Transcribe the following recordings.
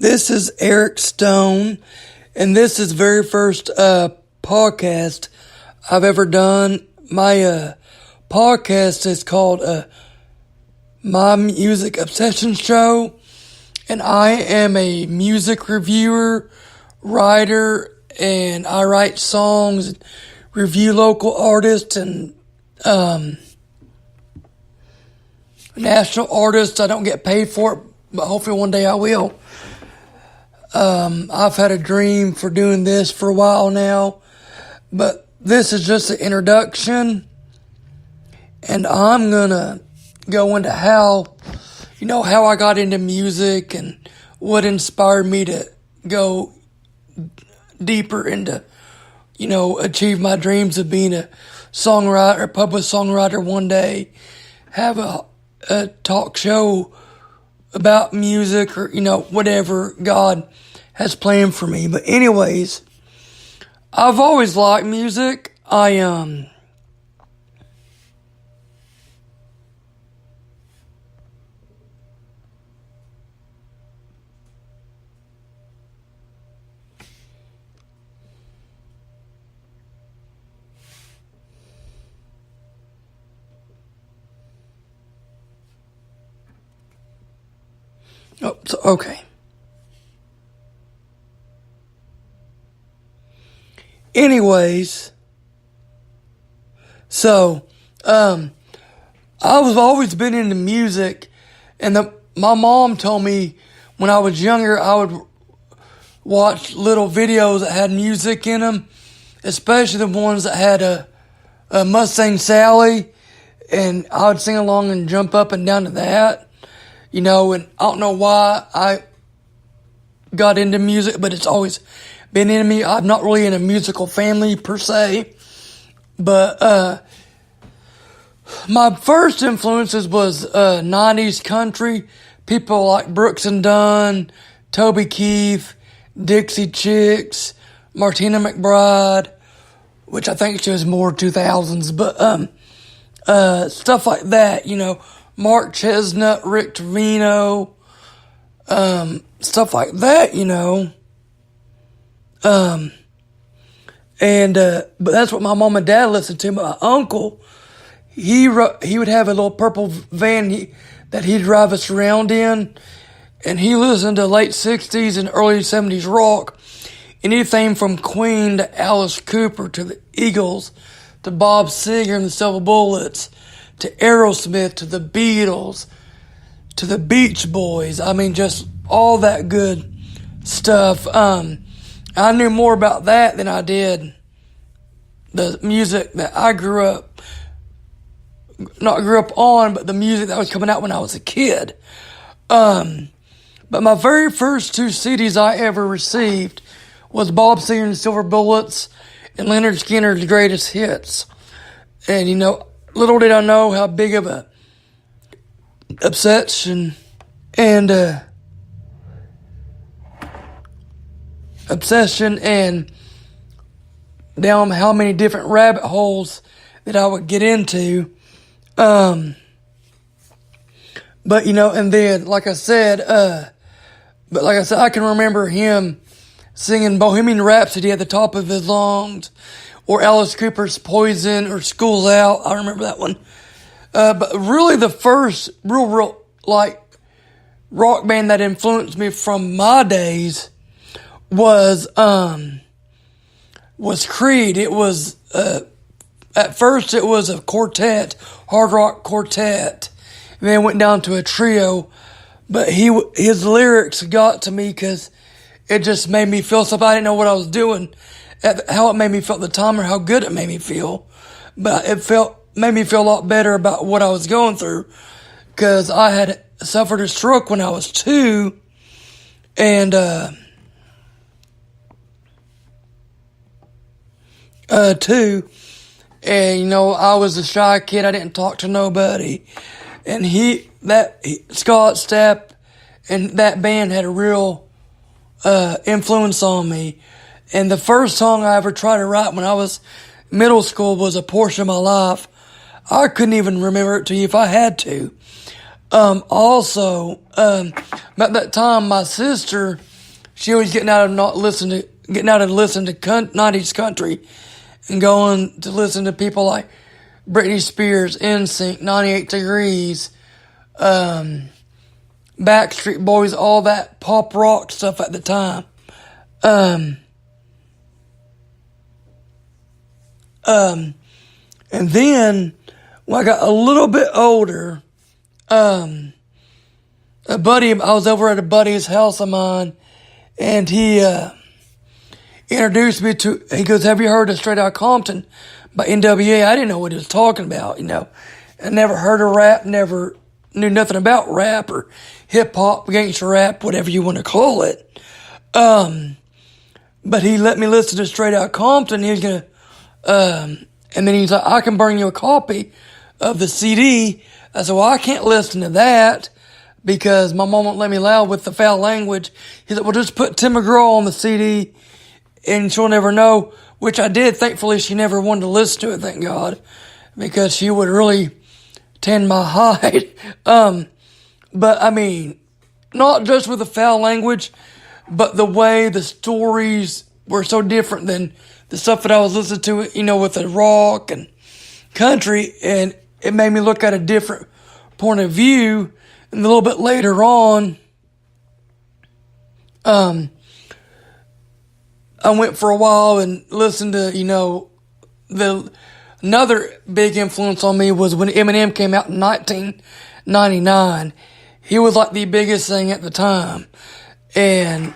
This is Eric Stone, and this is the very first podcast I've ever done. My podcast is called My Music Obsession Show, and I am a music reviewer, writer, and I write songs, review local artists, and national artists. I don't get paid for it, but hopefully one day I will. I've had a dream for doing this for a while now, but this is just an introduction, and I'm gonna go into how I got into music and what inspired me to go deeper into, achieve my dreams of being a songwriter, public songwriter one day, have a talk show about music or, whatever God has planned for me. But anyways, I've always liked music. Okay. Anyways, so, I've always been into music, and my mom told me when I was younger I would watch little videos that had music in them, especially the ones that had a Mustang Sally, and I would sing along and jump up and down to that, and I don't know why I got into music, but it's always been in me. I'm not really in a musical family per se, but my first influences was 90s country, people like Brooks and Dunn, Toby Keith, Dixie Chicks, Martina McBride, which I think she was more 2000s, but stuff like that, Mark Chestnut, Rick Trevino, stuff like that, but that's what my mom and dad listened to. My uncle, he would have a little purple van that he'd drive us around in, and he listened to late 60s and early 70s rock, anything from Queen to Alice Cooper to the Eagles to Bob Seger and the Silver Bullets to Aerosmith to the Beatles to the Beach Boys. I mean, just all that good stuff. I knew more about that than I did the music that I grew up on, but the music that was coming out when I was a kid. But my very first two CDs I ever received was Bob Seger and the Silver Bullets and Leonard Skinner's Greatest Hits. And, little did I know how big of a obsession and down how many different rabbit holes that I would get into. But, and then, like I said, I can remember him singing Bohemian Rhapsody at the top of his lungs, or Alice Cooper's Poison, or School's Out. I remember that one. But really the first real, rock band that influenced me from my days was Creed. It was, at first it was a quartet, hard rock quartet, and then it went down to a trio, but his lyrics got to me because it just made me feel something. I didn't know what I was doing, how it made me feel at the time, or how good it made me feel, but made me feel a lot better about what I was going through, because I had suffered a stroke when I was 2, and I was a shy kid. I didn't talk to nobody, and Scott Stapp and that band had a real influence on me. And the first song I ever tried to write when I was middle school was A Portion of My Life. I couldn't even remember it to you if I had to. Also, about that time, my sister, she was getting out of listening to 90s country and going to listen to people like Britney Spears, NSYNC, 98 Degrees, Backstreet Boys, all that pop rock stuff at the time. And then when I got a little bit older, I was over at a buddy's house of mine, and he introduced me to, he goes, "Have you heard of Straight Outta Compton by NWA?" I didn't know what he was talking about, I never heard of rap, never knew nothing about rap or hip-hop, gangster rap, whatever you want to call it. But he let me listen to Straight Outta Compton. He was going to, and then he's like, "I can bring you a copy of the CD. I said, "Well, I can't listen to that because my mom won't let me loud with the foul language." He said, "Well, just put Tim McGraw on the CD and she'll never know," which I did. Thankfully, she never wanted to listen to it, thank God, because she would really tan my hide. But I mean, not just with the foul language, but the way the stories were so different than the stuff that I was listening to, with the rock and country, and it made me look at a different point of view. And a little bit later on, I went for a while and listened to, another big influence on me was when Eminem came out in 1999. He was like the biggest thing at the time. And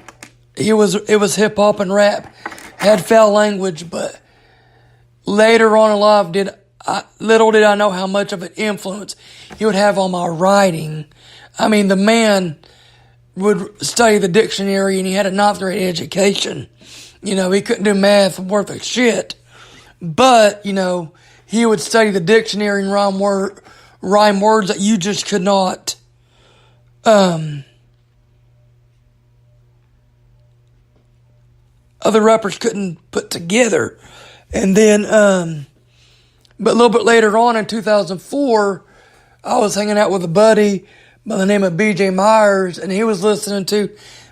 it was hip hop and rap, had foul language, but later on in life, little did I know how much of an influence he would have on my writing. I mean, the man would study the dictionary, and he had a 9th grade education. He couldn't do math worth a shit. But, he would study the dictionary and rhyme words that you just could not, other rappers couldn't put together. And then, but a little bit later on in 2004, I was hanging out with a buddy by the name of BJ Myers, and he was listening to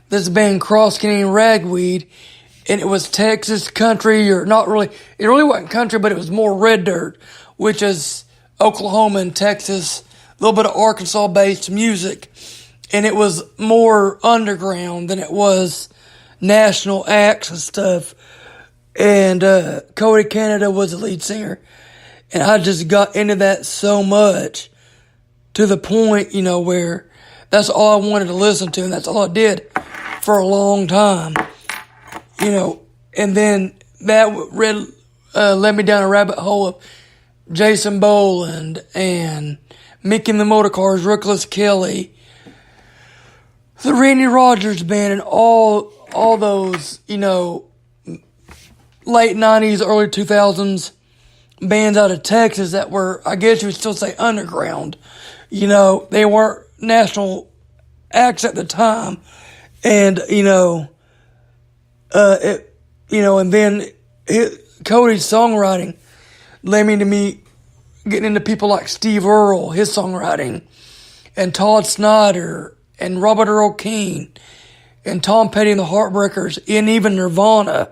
this band Cross Canadian Ragweed, and it was Texas country, or not really, it really wasn't country, but it was more red dirt, which is Oklahoma and Texas, a little bit of Arkansas-based music, and it was more underground than it was national acts and stuff. And Cody Canada was the lead singer, and I just got into that so much to the point, where that's all I wanted to listen to, and that's all I did for a long time, and then that led me down a rabbit hole of Jason Boland and Mickey and the Motorcars, Rookless Kelly, the Randy Rogers Band, and all those, late 90s, early 2000s bands out of Texas that were, I guess you would still say, underground. They weren't national acts at the time. And, and then Cody's songwriting led me to getting into people like Steve Earle, his songwriting, and Todd Snyder, and Robert Earl Keen, and Tom Petty and the Heartbreakers, and even Nirvana.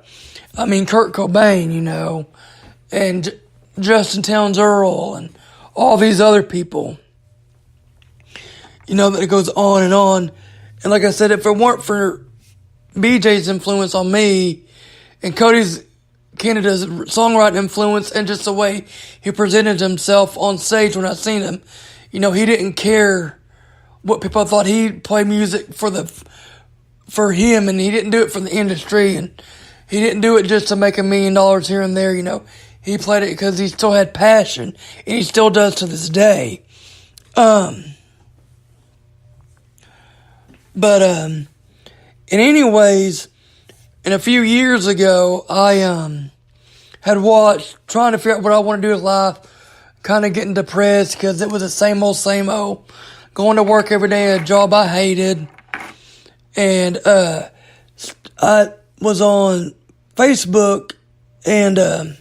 I mean, Kurt Cobain, and Justin Townes Earle, and all these other people. That it goes on and on. And like I said, if it weren't for BJ's influence on me, and Canada's songwriting influence, and just the way he presented himself on stage when I seen him, he didn't care what people thought. He played music for him, and he didn't do it for the industry, and he didn't do it just to make $1 million here and there, He played it because he still had passion, and he still does to this day. And anyways, and a few years ago, I had watched, trying to figure out what I want to do with life, kind of getting depressed because it was the same old, going to work every day, a job I hated. And I was on Facebook and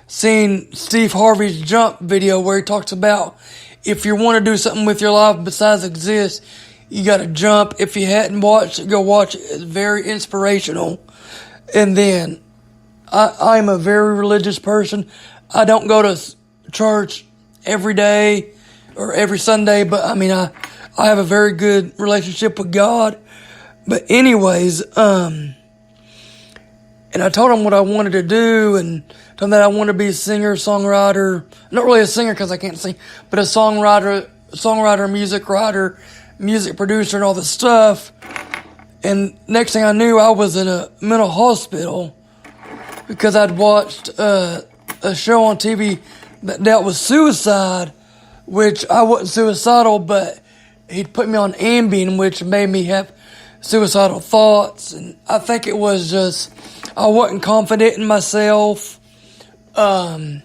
seen Steve Harvey's Jump video where he talks about if you want to do something with your life besides exist, you got to jump. If you hadn't watched it, go watch it. It's very inspirational. And then, I'm a very religious person. I don't go to church every day or every Sunday, but I mean, I have a very good relationship with God. But anyways, and I told him what I wanted to do, and told him that I wanted to be a singer, songwriter. Not really a singer because I can't sing, but a songwriter, music writer, music producer, and all this stuff. And next thing I knew, I was in a mental hospital because I'd watched a show on TV that dealt with suicide, which I wasn't suicidal, but he'd put me on Ambien, which made me have suicidal thoughts. And I think it was just, I wasn't confident in myself. I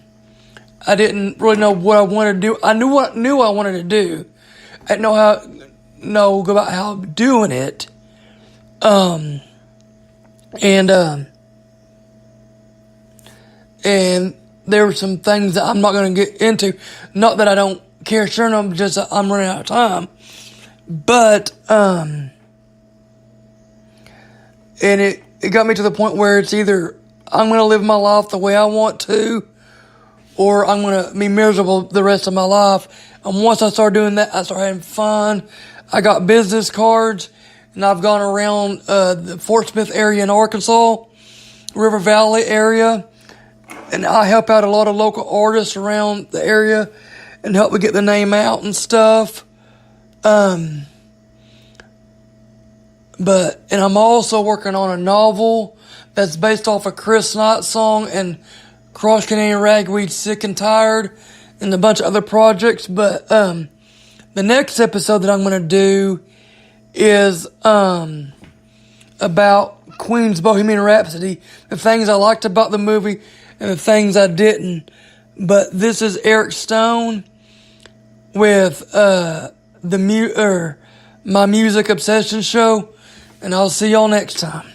didn't really know what I wanted to do. I knew I wanted to do. I didn't know about how I'm doing it. And there were some things that I'm not going to get into. Not that I don't care sharing them, just that I'm running out of time. But, and it got me to the point where it's either I'm going to live my life the way I want to, or I'm going to be miserable the rest of my life. And once I started doing that, I started having fun. I got business cards, and I've gone around the Fort Smith area in Arkansas, River Valley area, and I help out a lot of local artists around the area and help me get the name out and stuff. And I'm also working on a novel that's based off a Chris Knight song and Cross Canadian Ragweed, Sick and Tired, and a bunch of other projects. But the next episode that I'm going to do is about Queen's Bohemian Rhapsody, the things I liked about the movie and the things I didn't. But this is Eric Stone with my Music Obsession show, and I'll see y'all next time.